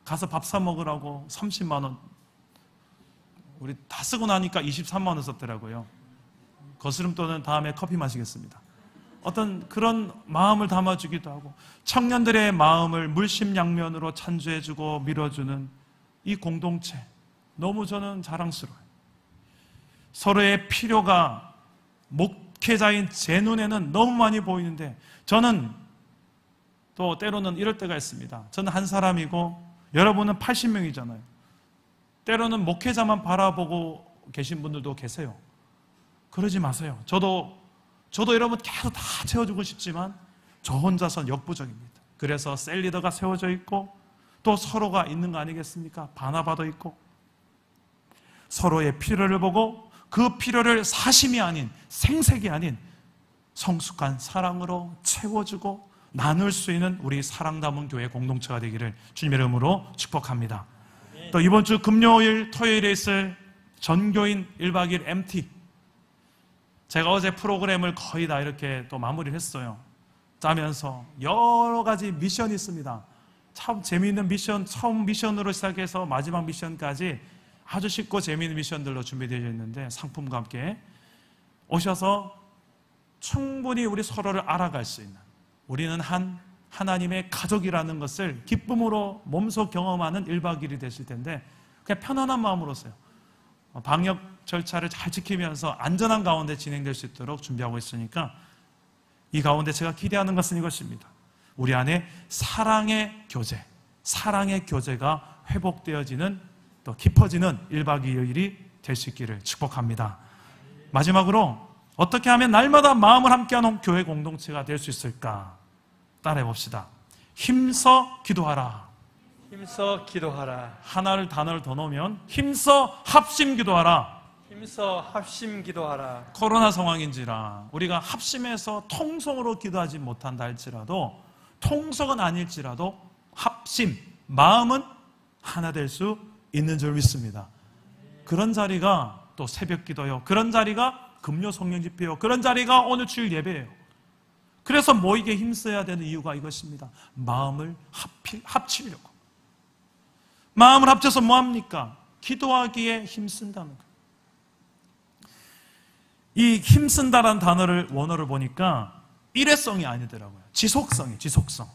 가서 밥 사 먹으라고 30만 원 우리 다 쓰고 나니까 23만 원 썼더라고요. 거스름돈은 다음에 커피 마시겠습니다. 어떤 그런 마음을 담아주기도 하고 청년들의 마음을 물심양면으로 찬주해주고 밀어주는 이 공동체 너무 저는 자랑스러워요. 서로의 필요가 목회자인 제 눈에는 너무 많이 보이는데 저는 또 때로는 이럴 때가 있습니다. 저는 한 사람이고 여러분은 80명이잖아요. 때로는 목회자만 바라보고 계신 분들도 계세요. 그러지 마세요. 저도 여러분 계속 다 채워주고 싶지만 저 혼자선 역부족입니다. 그래서 셀리더가 세워져 있고 또 서로가 있는 거 아니겠습니까? 바나바도 있고 서로의 필요를 보고 그 필요를 사심이 아닌 생색이 아닌 성숙한 사랑으로 채워주고 나눌 수 있는 우리 사랑 담은 교회 공동체가 되기를 주님의 이름으로 축복합니다. 또 이번 주 금요일 토요일에 있을 전교인 1박 2일 MT 제가 어제 프로그램을 거의 다 이렇게 또 마무리를 했어요. 짜면서 여러 가지 미션이 있습니다. 참 재미있는 미션, 처음 미션으로 시작해서 마지막 미션까지 아주 쉽고 재미있는 미션들로 준비되어 있는데 상품과 함께 오셔서 충분히 우리 서로를 알아갈 수 있는 우리는 하나님의 가족이라는 것을 기쁨으로 몸소 경험하는 1박 2일이 되실 텐데 그냥 편안한 마음으로 오세요. 방역 절차를 잘 지키면서 안전한 가운데 진행될 수 있도록 준비하고 있으니까 이 가운데 제가 기대하는 것은 이것입니다. 우리 안에 사랑의 교제가 회복되어지는 또 깊어지는 1박 2일이 될 수 있기를 축복합니다. 마지막으로 어떻게 하면 날마다 마음을 함께하는 교회 공동체가 될 수 있을까? 따라해 봅시다. 힘써 기도하라. 힘써 기도하라. 하나를 단어를 더 넣으면 힘써 합심 기도하라. 힘써 합심 기도하라. 코로나 상황인지라 우리가 합심해서 통성으로 기도하지 못한다 할지라도 통성은 아닐지라도 합심, 마음은 하나 될 수 있는 줄 믿습니다. 그런 자리가 또 새벽 기도요. 그런 자리가 금요 성령 집회요. 그런 자리가 오늘 주일 예배예요. 그래서 모이게 힘써야 되는 이유가 이것입니다. 마음을 합치려고. 마음을 합쳐서 뭐합니까? 기도하기에 힘쓴다는 거예요. 이 힘쓴다라는 단어를 원어를 보니까 일회성이 아니더라고요. 지속성이 지속성.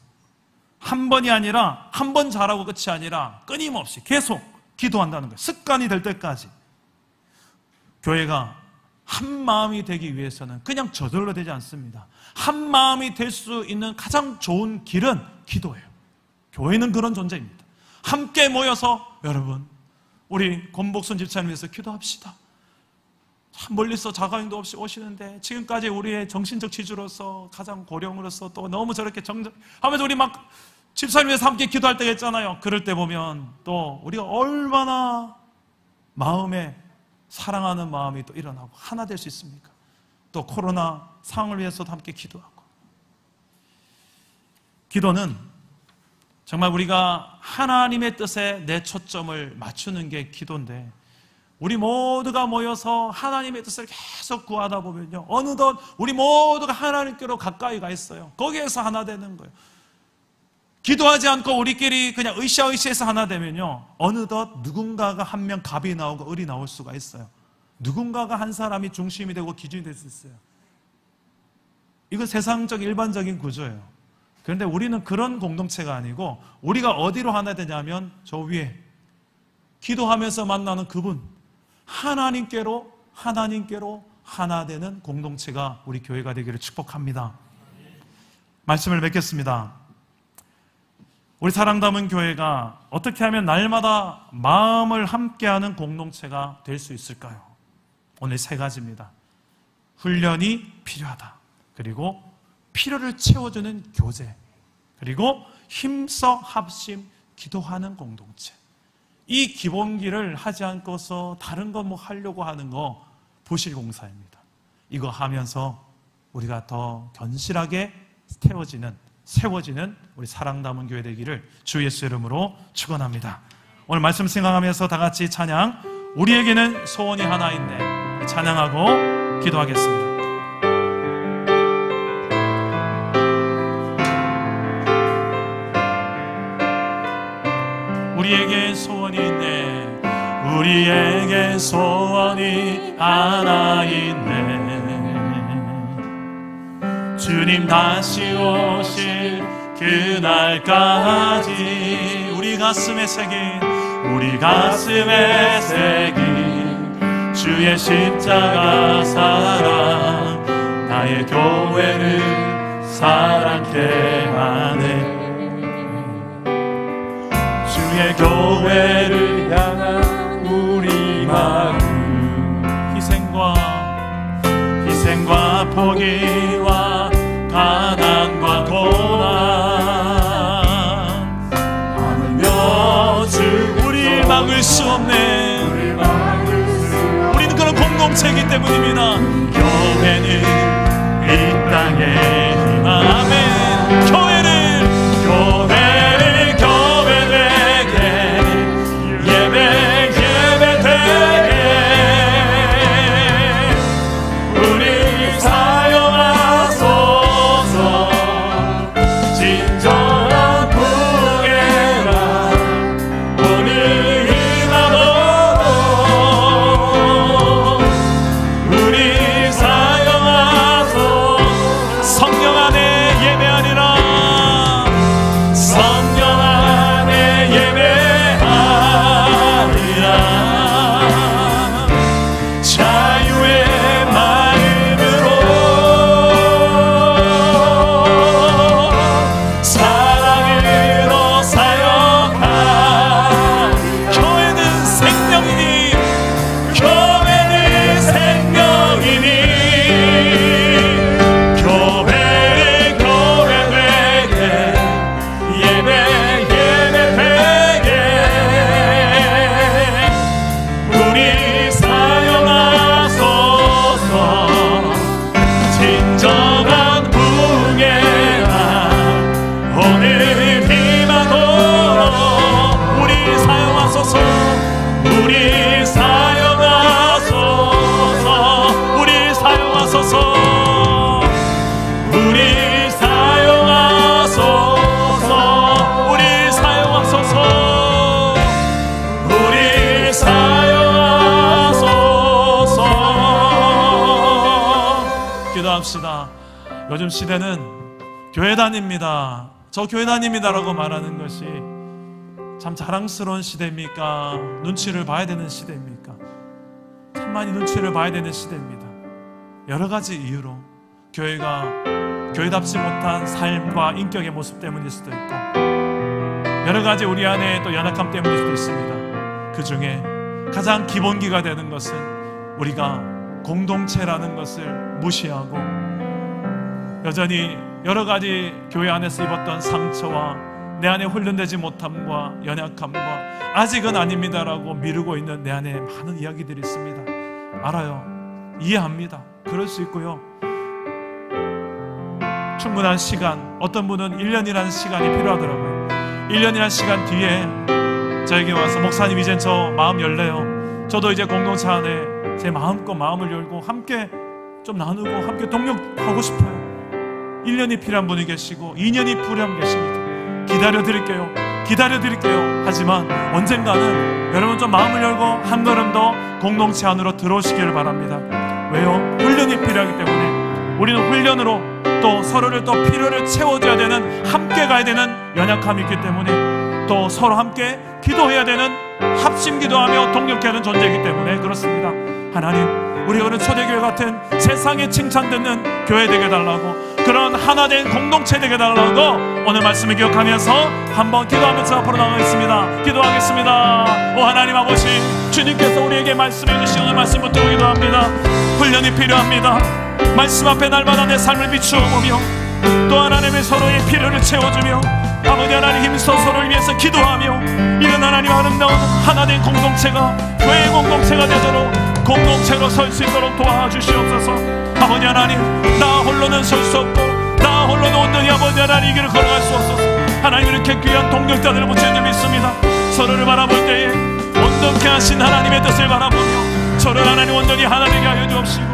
한 번이 아니라 한 번 잘하고 끝이 아니라 끊임없이 계속 기도한다는 거예요. 습관이 될 때까지. 교회가 한 마음이 되기 위해서는 그냥 저절로 되지 않습니다. 한 마음이 될 수 있는 가장 좋은 길은 기도예요. 교회는 그런 존재입니다. 함께 모여서 여러분, 우리 권복순 집사님 위해서 기도합시다. 참 멀리서 자가용도 없이 오시는데 지금까지 우리의 정신적 지주로서 가장 고령으로서 또 너무 저렇게 하면서 우리 막 집사님 위해서 함께 기도할 때가 있잖아요. 그럴 때 보면 또 우리가 얼마나 마음에 사랑하는 마음이 또 일어나고 하나 될 수 있습니까? 또 코로나 상황을 위해서도 함께 기도하고. 기도는 정말 우리가 하나님의 뜻에 내 초점을 맞추는 게 기도인데, 우리 모두가 모여서 하나님의 뜻을 계속 구하다 보면요, 어느덧 우리 모두가 하나님께로 가까이 가 있어요. 거기에서 하나 되는 거예요. 기도하지 않고 우리끼리 그냥 으쌰으쌰해서 하나 되면요, 어느덧 누군가가 한 명 갑이 나오고 을이 나올 수가 있어요. 누군가가 한 사람이 중심이 되고 기준이 될 수 있어요. 이건 세상적 일반적인 구조예요. 그런데 우리는 그런 공동체가 아니고, 우리가 어디로 하나 되냐면 저 위에 기도하면서 만나는 그분, 하나님께로 하나 되는 공동체가 우리 교회가 되기를 축복합니다. 말씀을 맺겠습니다. 우리 사랑 담은 교회가 어떻게 하면 날마다 마음을 함께하는 공동체가 될 수 있을까요? 오늘 3가지입니다. 훈련이 필요하다. 그리고 필요를 채워주는 교제. 그리고 힘써 합심 기도하는 공동체. 이 기본기를 하지 않고서 다른 거 뭐 하려고 하는 거 부실공사입니다. 이거 하면서 우리가 더 견실하게 세워지는 우리 사랑 담은 교회 되기를 주 예수 이름으로 축원합니다. 오늘 말씀 생각하면서 다 같이 찬양, 우리에게는 소원이 하나 있네, 찬양하고 기도하겠습니다. 우리에게 소원이 있네, 우리에게 소원이 하나 있네. 주님 다시 오실 그날까지 우리 가슴에 새긴 주의 십자가 사랑, 나의 교회를 사랑케 하네. 주의 교회를 향한 우리 마음, 희생과 포기와 가난과 고난 하물며 우리 막을 수 없네. 우리는 그런 공동체이기 때문입니다. 교회는 이 땅의 희망. 아멘. 교회는 기도합시다. 요즘 시대는 교회 다닙니다, 저 교회 다닙니다라고 말하는 것이 참 자랑스러운 시대입니까? 눈치를 봐야 되는 시대입니까? 참 참 많이 눈치를 봐야 되는 시대입니다. 여러 가지 이유로 교회가 교회답지 못한 삶과 인격의 모습 때문일 수도 있고, 여러 가지 우리 안에 또 연약함 때문일 수도 있습니다. 그 중에 가장 기본기가 되는 것은 우리가 공동체라는 것을 무시하고 여전히 여러 가지 교회 안에서 입었던 상처와 내 안에 훈련되지 못함과 연약함과 아직은 아닙니다라고 미루고 있는 내 안에 많은 이야기들이 있습니다. 알아요. 이해합니다. 그럴 수 있고요. 충분한 시간, 어떤 분은 1년이라는 시간이 필요하더라고요. 1년이라는 시간 뒤에 저에게 와서 목사님 이젠 저 마음 열래요. 저도 이제 공동체 안에 제 마음껏 마음을 열고 함께 좀 나누고 함께 동력하고 싶어요. 1년이 필요한 분이 계시고 2년이 필요한 분이 계십니다. 기다려드릴게요. 하지만 언젠가는 여러분 좀 마음을 열고 한 걸음 더 공동체 안으로 들어오시기를 바랍니다. 왜요? 훈련이 필요하기 때문에. 우리는 훈련으로 또 서로를 또 필요를 채워줘야 되는, 함께 가야 되는 연약함이 있기 때문에, 또 서로 함께 기도해야 되는, 합심 기도하며 동력해야 하는 존재이기 때문에 그렇습니다. 하나님, 우리가 그런 초대교회 같은 세상에 칭찬되는 교회 되게 해달라고, 그런 하나된 공동체 되게 해달라고 오늘 말씀을 기억하면서 한번 기도하면서 앞으로 나가겠습니다. 기도하겠습니다. 오 하나님 아버지, 주님께서 우리에게 말씀해 주신 오늘 말씀 붙들고 기도합니다. 훈련이 필요합니다. 말씀 앞에 날마다 내 삶을 비추어 보며 또 하나님의 서로의 필요를 채워주며 아버지 하나님 힘써 서로를 위해서 기도하며 이런 하나님 아름다운 하나된 공동체가, 교회의 공동체가 되도록 공동체로 설 수 있도록 도와주시옵소서. 아버지 하나님, 나 홀로는 설 수 없고 나 홀로는 온전히 아버지 하나님 이 길을 걸어갈 수 없어서 하나님 이렇게 귀한 동력자들을 붙인 줄 믿습니다. 서로를 바라볼 때에 온전케 하신 하나님의 뜻을 바라보며 저를 하나님 온전히 하나 되게 하여 주옵시고,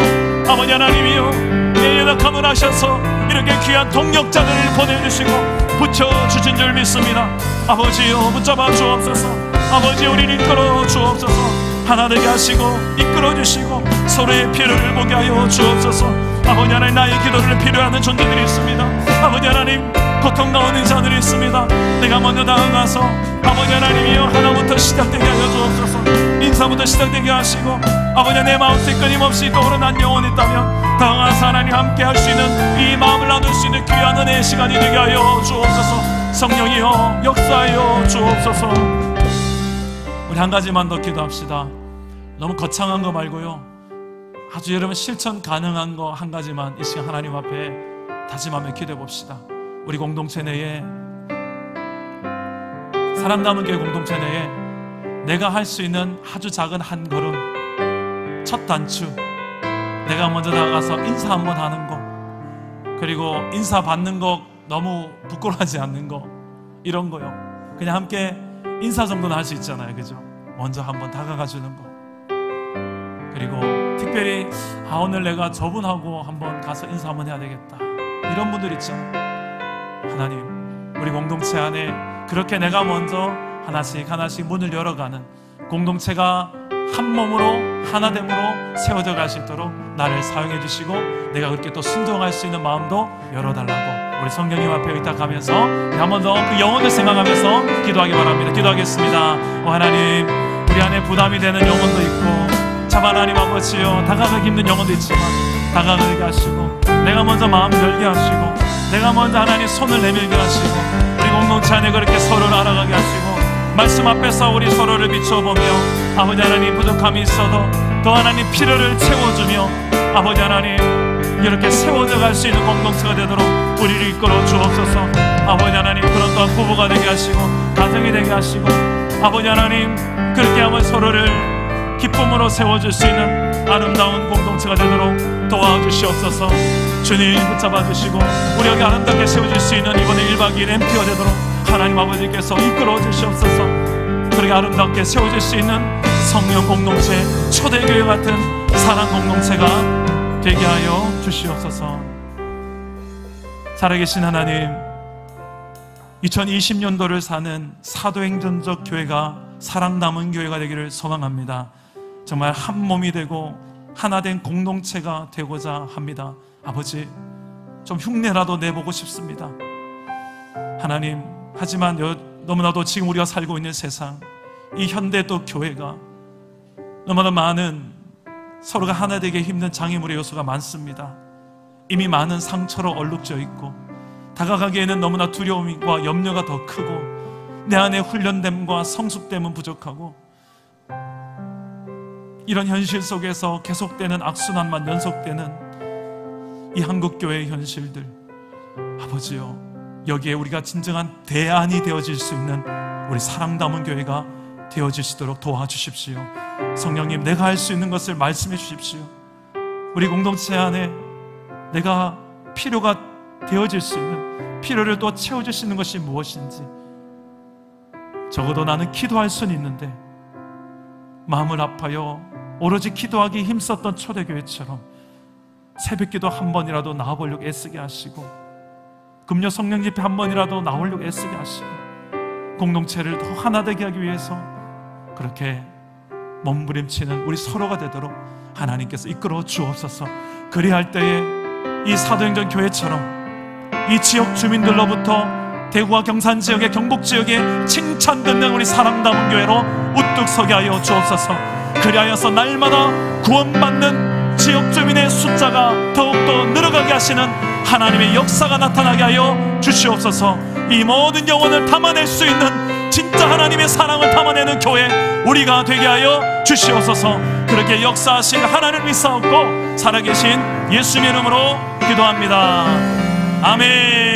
아버지 하나님이여 내 연약함을 하셔서 이렇게 귀한 동력자들을 보내주시고 붙여주신 줄 믿습니다. 아버지여 붙잡아 주옵소서. 아버지 우리를 이끌어 주옵소서. 하나 되게 하시고 이끌어 주시고 서로의 필요를 보게 하여 주옵소서. 아버지 하나님, 나의 기도를 필요하는 존재들이 있습니다. 아버지 하나님, 고통 가운데 자들이 있습니다. 내가 먼저 나아가서 아버지 하나님이여 하나부터 시작되게 하여 주옵소서. 인사부터 시작되게 하시고 아버지 내 마음속에 끊임없이 떠오르는 영혼이 있다면 다가가서 하나님 함께 할 수 있는 이 마음을 나눌 수 있는 귀한 은혜의 시간이 되게 하여 주옵소서. 성령이여 역사하여 주옵소서. 우리 한 가지만 더 기도합시다. 너무 거창한 거 말고요, 아주 여러분 실천 가능한 거 한 가지만 이 시간 하나님 앞에 다짐하며 기도해 봅시다. 우리 공동체 내에, 사랑 남은 교회 공동체 내에 내가 할 수 있는 아주 작은 한 걸음, 첫 단추, 내가 먼저 나가서 인사 한번 하는 거, 그리고 인사 받는 거 너무 부끄러워하지 않는 거, 이런 거요. 그냥 함께 인사 정도는 할 수 있잖아요, 그죠? 먼저 한번 다가가 주는 거. 그리고 특별히 오늘 내가 저분하고 한번 가서 인사 한번 해야 되겠다, 이런 분들 있잖아요. 하나님, 우리 공동체 안에 그렇게 내가 먼저 하나씩 하나씩 문을 열어가는 공동체가 한 몸으로 하나됨으로 세워져 갈 수 있도록 나를 사용해 주시고 내가 그렇게 또 순종할 수 있는 마음도 열어달라고 우리 성령님 앞에 의탁하면서 한 번 더 그 영혼을 생각하면서 기도하기 바랍니다. 기도하겠습니다. 오 하나님, 우리 안에 부담이 되는 영혼도 있고 참 하나님 아버지요, 다가가기 힘든 영혼도 있지만 다가가게 하시고 내가 먼저 마음 열게 하시고 내가 먼저 하나님 손을 내밀게 하시고 우리 공동체 안에 그렇게 서로를 알아가게 하시고 말씀 앞에서 우리 서로를 비춰보며 아버지 하나님 부족함이 있어도 또 하나님 필요를 채워주며 아버지 하나님 이렇게 세워져 갈 수 있는 공동체가 되도록 우리를 이끌어 주옵소서. 아버지 하나님, 그런 또한 부부가 되게 하시고 가정이 되게 하시고 아버지 하나님 그렇게 하면 서로를 기쁨으로 세워줄 수 있는 아름다운 공동체가 되도록 도와주시옵소서. 주님 붙잡아 주시고 우리 여기 아름답게 세워질 수 있는 이번에 1박 2일 MT가 되도록 하나님 아버지께서 이끌어 주시옵소서. 그렇게 아름답게 세워질 수 있는 성령 공동체, 초대교회 같은 사랑 공동체가 되게 하여 주시옵소서. 살아계신 하나님, 2020년도를 사는 사도행전적 교회가 사랑 남은 교회가 되기를 소망합니다. 정말 한 몸이 되고 하나된 공동체가 되고자 합니다. 아버지, 좀 흉내라도 내보고 싶습니다. 하나님, 하지만 너무나도 지금 우리가 살고 있는 세상, 이 현대 또 교회가 너무나 많은 서로가 하나 되기 힘든 장애물의 요소가 많습니다. 이미 많은 상처로 얼룩져 있고 다가가기에는 너무나 두려움과 염려가 더 크고 내 안에 훈련됨과 성숙됨은 부족하고 이런 현실 속에서 계속되는 악순환만 연속되는 이 한국교회의 현실들, 아버지요, 여기에 우리가 진정한 대안이 되어질 수 있는 우리 사랑 담은 교회가 되어질 수 있도록 도와주십시오. 성령님, 내가 할 수 있는 것을 말씀해 주십시오. 우리 공동체 안에 내가 필요가 되어질 수 있는, 필요를 또 채워줄 수 있는 것이 무엇인지, 적어도 나는 기도할 수는 있는데 마음을 아파요 오로지 기도하기 힘썼던 초대교회처럼 새벽기도 한 번이라도 나와보려고 애쓰게 하시고, 금요 성령 집회 한 번이라도 나오려고 애쓰게 하시고, 공동체를 더 하나 되게 하기 위해서 그렇게 몸부림치는 우리 서로가 되도록 하나님께서 이끌어 주옵소서. 그리할 때에 이 사도행전 교회처럼 이 지역 주민들로부터 대구와 경산 지역의 경북 지역에 칭찬 듣는 우리 사랑 담은 교회로 우뚝 서게 하여 주옵소서. 그리하여서 날마다 구원받는 지역 주민의 숫자가 더욱더 늘어가게 하시는 하나님의 역사가 나타나게 하여 주시옵소서. 이 모든 영혼을 담아낼 수 있는 진짜 하나님의 사랑을 담아내는 교회 우리가 되게 하여 주시옵소서. 그렇게 역사하실 하나님을 믿사옵고 살아계신 예수님의 이름으로 기도합니다. 아멘.